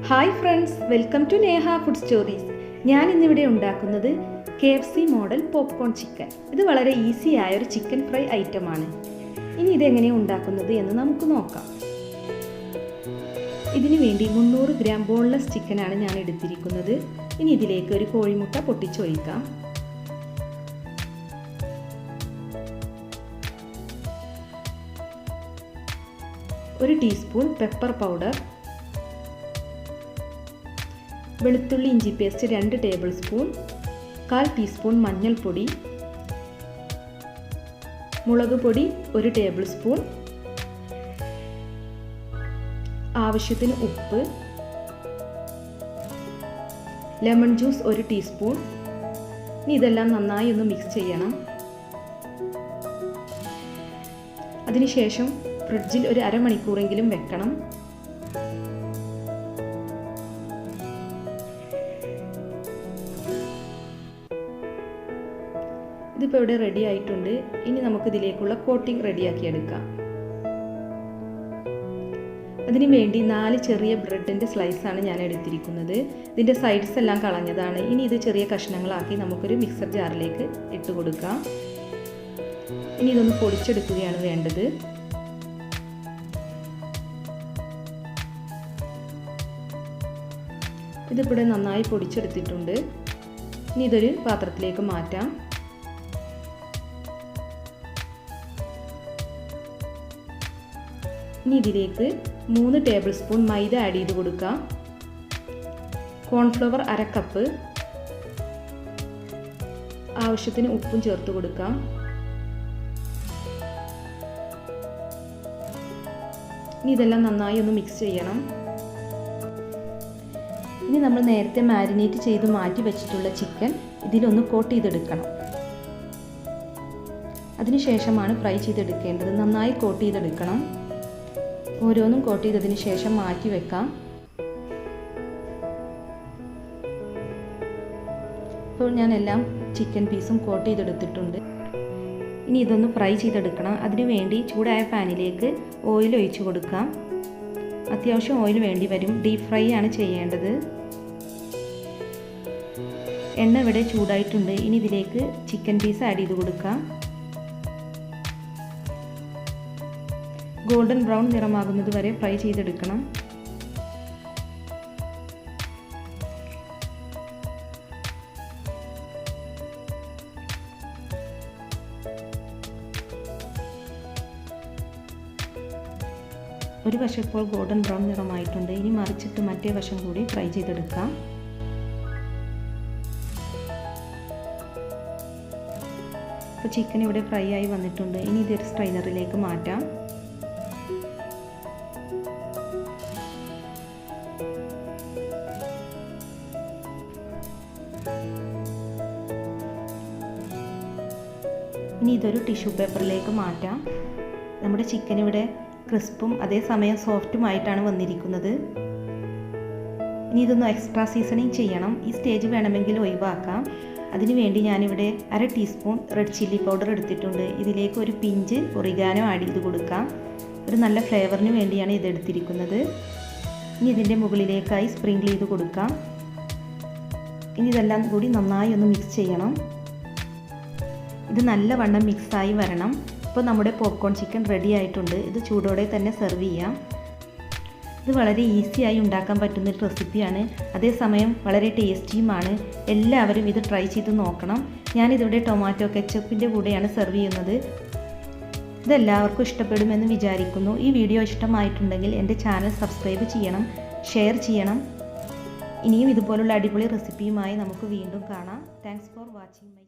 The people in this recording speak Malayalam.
Hi friends, welcome to Neha food stories. ഞാൻ ഇന്നിവിടെ ഉണ്ടാക്കുന്നത് KFC മോഡൽ പോപ്കോൺ ചിക്കൻ. ഇത് വളരെ ഈസി ആയ ഒരു ചിക്കൻ ഫ്രൈ ഐറ്റമാണ്. ഇനി ഇതെങ്ങനെയാണ് ഉണ്ടാക്കുന്നത് എന്ന് നമുക്ക് നോക്കാം. ഇതിനു വേണ്ടി 300 ഗ്രാം ബോൺലെസ് ചിക്കനാണ് ഞാൻ എടുത്തിരിക്കുന്നത്. ഇനി ഇതിലേക്ക് ഒരു കോഴിമുട്ട പൊട്ടിച്ചൊഴിക്കാം. ഒരു ടീസ്പൂൺ പെപ്പർ പൗഡർ, വെളുത്തുള്ളി ഇഞ്ചി പേസ്റ്റ് 2 ടേബിൾ സ്പൂൺ, 1/4 ടീസ്പൂൺ മഞ്ഞൾപ്പൊടി, മുളക് പൊടി 1 ടേബിൾ സ്പൂൺ, ആവശ്യത്തിന് ഉപ്പ്, ലെമൺ ജ്യൂസ് 1 ടീസ്പൂൺ. ഇനി ഇതെല്ലാം നന്നായി ഒന്ന് മിക്സ് ചെയ്യണം. അതിനുശേഷം ഫ്രിഡ്ജിൽ ഒരു അരമണിക്കൂറെങ്കിലും വെക്കണം. ഇതിപ്പോൾ ഇവിടെ റെഡി ആയിട്ടുണ്ട്. ഇനി നമുക്ക് ഇതിലേക്കുള്ള കോട്ടിംഗ് റെഡിയാക്കി എടുക്കാം. അതിനു വേണ്ടി 4 ചെറിയ ബ്രെഡിൻ്റെ സ്ലൈസാണ് ഞാൻ എടുത്തിരിക്കുന്നത്. ഇതിൻ്റെ സൈഡ്സ് എല്ലാം കളഞ്ഞതാണ്. ഇനി ഇത് ചെറിയ കഷ്ണങ്ങളാക്കി നമുക്കൊരു മിക്സർ ജാറിലേക്ക് ഇട്ട് കൊടുക്കാം. ഇനി ഇതൊന്ന് പൊടിച്ചെടുക്കുകയാണ് വേണ്ടത്. ഇതിവിടെ നന്നായി പൊടിച്ചെടുത്തിട്ടുണ്ട്. ഇനി ഇതൊരു പാത്രത്തിലേക്ക് മാറ്റാം. ഇനി ഇതിലേക്ക് 3 ടേബിൾ സ്പൂൺ മൈദ ആഡ് ചെയ്ത് കൊടുക്കാം. കോൺഫ്ലവർ 1/2 കപ്പ്, ആവശ്യത്തിന് ഉപ്പും ചേർത്ത് കൊടുക്കാം. ഇനി ഇതെല്ലാം നന്നായി ഒന്ന് മിക്സ് ചെയ്യണം. ഇനി നമ്മൾ നേരത്തെ മാരിനേറ്റ് ചെയ്ത് മാറ്റി വെച്ചിട്ടുള്ള ചിക്കൻ ഇതിലൊന്ന് കോട്ട് ചെയ്തെടുക്കണം. അതിനുശേഷമാണ് ഫ്രൈ ചെയ്തെടുക്കേണ്ടത്. നന്നായി കോട്ട് ചെയ്തെടുക്കണം. ഓരോന്നും കോട്ട് ചെയ്തതിന് ശേഷം മാറ്റി വെക്കാം. ഇപ്പോൾ ഞാൻ എല്ലാം ചിക്കൻ പീസും കോട്ട് ചെയ്തെടുത്തിട്ടുണ്ട്. ഇനി ഇതൊന്ന് ഫ്രൈ ചെയ്തെടുക്കണം. അതിനുവേണ്ടി ചൂടായ പാനിലേക്ക് ഓയിൽ ഒഴിച്ചു കൊടുക്കാം. അത്യാവശ്യം ഓയിൽ വേണ്ടി വരും. ഡീപ്പ് ഫ്രൈ ആണ് ചെയ്യേണ്ടത്. എണ്ണ ഇവിടെ ചൂടായിട്ടുണ്ട്. ഇനി ഇതിലേക്ക് ചിക്കൻ പീസ് ആഡ് ചെയ്ത് കൊടുക്കാം. ഗോൾഡൻ ബ്രൗൺ നിറമാകുന്നത് വരെ ഫ്രൈ ചെയ്തെടുക്കണം. ഒരു വശം ഇപ്പോൾ ഗോൾഡൻ ബ്രൗൺ നിറമായിട്ടുണ്ട്. ഇനി മറിച്ചിട്ട് മറ്റേ വശം കൂടി ഫ്രൈ ചെയ്തെടുക്കാം. ഇപ്പോൾ ചിക്കൻ ഇവിടെ ഫ്രൈ ആയി വന്നിട്ടുണ്ട്. ഇനി ഇതൊരു സ്ട്രെയിനറിലേക്ക് മാറ്റാം. ഇനി ഇതൊരു ടിഷ്യൂ പേപ്പറിലേക്ക് മാറ്റാം. നമ്മുടെ ചിക്കൻ ഇവിടെ ക്രിസ്പും അതേസമയം സോഫ്റ്റുമായിട്ടാണ് വന്നിരിക്കുന്നത്. ഇനി ഇതൊന്ന് എക്സ്ട്രാ സീസണിങ് ചെയ്യണം. ഈ സ്റ്റേജ് വേണമെങ്കിൽ ഒഴിവാക്കാം. അതിനുവേണ്ടി ഞാനിവിടെ 1/2 ടീസ്പൂൺ റെഡ് ചില്ലി പൗഡർ എടുത്തിട്ടുണ്ട്. ഇതിലേക്ക് ഒരു പിഞ്ച് ഒറിഗാനോ ആഡ് ചെയ്ത് കൊടുക്കാം. ഒരു നല്ല ഫ്ലേവറിന് വേണ്ടിയാണ് ഇത് എടുത്തിരിക്കുന്നത്. ഇനി ഇതിൻ്റെ മുകളിലേക്കായി സ്പ്രിങ്കിൾ ചെയ്ത് കൊടുക്കാം. ഇനി ഇതെല്ലാം കൂടി നന്നായി ഒന്ന് മിക്സ് ചെയ്യണം. ഇത് നല്ലവണ്ണം മിക്സായി വരണം. ഇപ്പോൾ നമ്മുടെ പോപ്കോൺ ചിക്കൻ റെഡി ആയിട്ടുണ്ട്. ഇത് ചൂടോടെ തന്നെ സെർവ് ചെയ്യാം. ഇത് വളരെ ഈസിയായി ഉണ്ടാക്കാൻ പറ്റുന്നൊരു റെസിപ്പിയാണ്. അതേസമയം വളരെ ടേസ്റ്റിയുമാണ്. എല്ലാവരും ഇത് ട്രൈ ചെയ്ത് നോക്കണം. ഞാനിതിവിടെ ടൊമാറ്റോ കെച്ചപ്പിൻ്റെ കൂടെയാണ് സെർവ് ചെയ്യുന്നത്. ഇതെല്ലാവർക്കും ഇഷ്ടപ്പെടുമെന്ന് വിചാരിക്കുന്നു. ഈ വീഡിയോ ഇഷ്ടമായിട്ടുണ്ടെങ്കിൽ എൻ്റെ ചാനൽ സബ്സ്ക്രൈബ് ചെയ്യണം, ഷെയർ ചെയ്യണം. ഇനിയും ഇതുപോലുള്ള അടിപൊളി റെസിപ്പിയുമായി നമുക്ക് വീണ്ടും കാണാം. Thanks for watching my